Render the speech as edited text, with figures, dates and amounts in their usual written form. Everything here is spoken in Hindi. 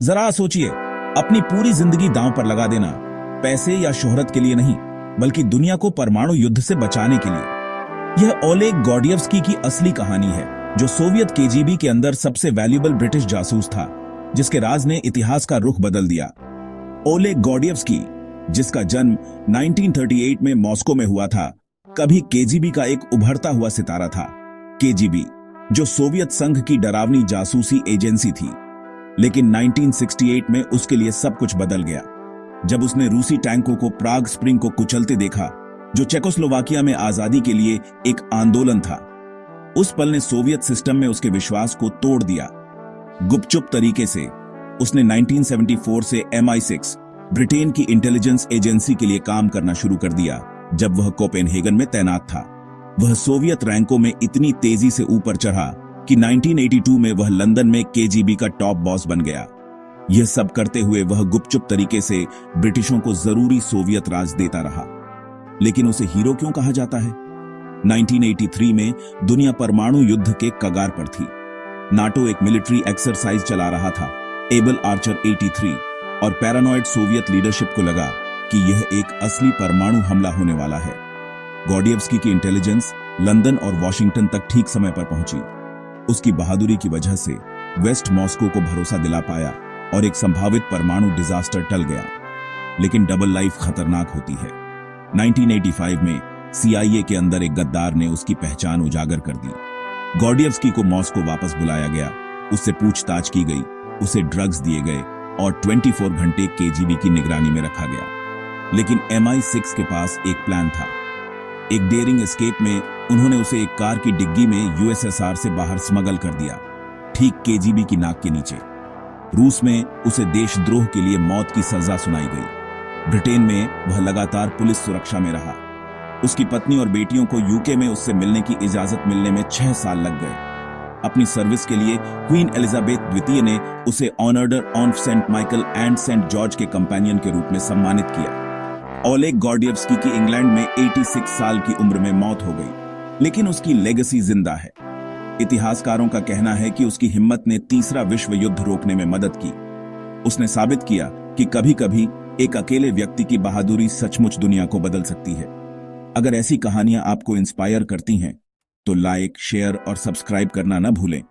जरा सोचिए, अपनी पूरी जिंदगी दांव पर लगा देना, पैसे या शोहरत के लिए नहीं, बल्कि दुनिया को परमाणु युद्ध से बचाने के लिए। यह ओलेग गॉर्डियव्स्की की असली कहानी है, जो सोवियत केजीबी के अंदर सबसे वैल्यूएबल ब्रिटिश जासूस था, जिसके राज ने इतिहास का रुख बदल दिया। ओलेग गॉर्डियव्स्की, जिसका जन्म 1938 में मॉस्को में हुआ था, कभी केजीबी का एक उभरता हुआ सितारा था। केजीबी, जो सोवियत संघ की डरावनी जासूसी एजेंसी थी, लेकिन 1968 में उसके लिए सब कुछ बदल गया जब उसने रूसी टैंकों को प्राग स्प्रिंग को कुचलते देखा, जो चेकोस्लोवाकिया में आजादी के लिए एक आंदोलन था। उस पल ने सोवियत सिस्टम में उसके विश्वास को तोड़ दिया। गुपचुप तरीके से उसने 1974 से MI6 ब्रिटेन की इंटेलिजेंस एजेंसी के लिए काम करना शुरू कर दिया। जब वह कोपेनहेगन में तैनात था, वह सोवियत रैंकों में इतनी तेजी से ऊपर चढ़ा कि 1982 में वह लंदन में केजीबी का टॉप बॉस बन गया। यह सब करते हुए वह गुपचुप तरीके से ब्रिटिशों को जरूरी सोवियत राज देता रहा। लेकिन उसे हीरो क्यों कहा जाता है? 1983 में दुनिया परमाणु युद्ध के कगार पर थी। नाटो एक मिलिट्री एक्सरसाइज चला रहा था, एबल आर्चर 83, और पैरानॉइड सोवियत लीडरशिप को लगा कि यह एक असली परमाणु हमला होने वाला है। गॉर्डियव्स्की की इंटेलिजेंस लंदन और वॉशिंगटन तक ठीक समय पर पहुंची। उसकी बहादुरी की वजह से वेस्ट मॉस्को को भरोसा दिला पाया और एक संभावित परमाणु डिजास्टर टल गया। लेकिन डबल लाइफ खतरनाक होती है। 1985 में CIA के अंदर एक गद्दार ने उसकी पहचान उजागर कर दी। गॉर्डियव्स्की को मॉस्को वापस बुलाया गया, उससे पूछताछ की गई, उसे ड्रग्स दिए गए और 24 घंटे केजीबी की निगरानी में रखा गया। लेकिन MI6 के पास एक प्लान था। एक डेयरिंग एस्केप में उन्होंने उसे एक कार की डिग्गी में USSR से बाहर स्मगल कर दिया, ठीक केजीबी की नाक के नीचे। रूस में उसे देशद्रोह के लिए मौत की सजा सुनाई गई। ब्रिटेन में वह लगातार पुलिस सुरक्षा में रहा। उसकी पत्नी और बेटियों को UK में उससे मिलने की इजाजत मिलने में 6 साल लग गए। अपनी सर्विस के लिए क्वीन एलिजाबेथ द्वितीय ने उसे order of Saint Michael and Saint George के कंपेनियन के रूप में सम्मानित किया। ओलेग गॉर्डियव्स्की की इंग्लैंड में 86 साल की उम्र में मौत हो गई, लेकिन उसकी लेगेसी जिंदा है। इतिहासकारों का कहना है कि उसकी हिम्मत ने तीसरा विश्व युद्ध रोकने में मदद की। उसने साबित किया कि कभी-कभी एक अकेले व्यक्ति की बहादुरी सचमुच दुनिया को बदल सकती है। अगर ऐसी कहानियां आपको इंस्पायर करती हैं, तो लाइक, शेयर और सब्सक्राइब करना न भूलें।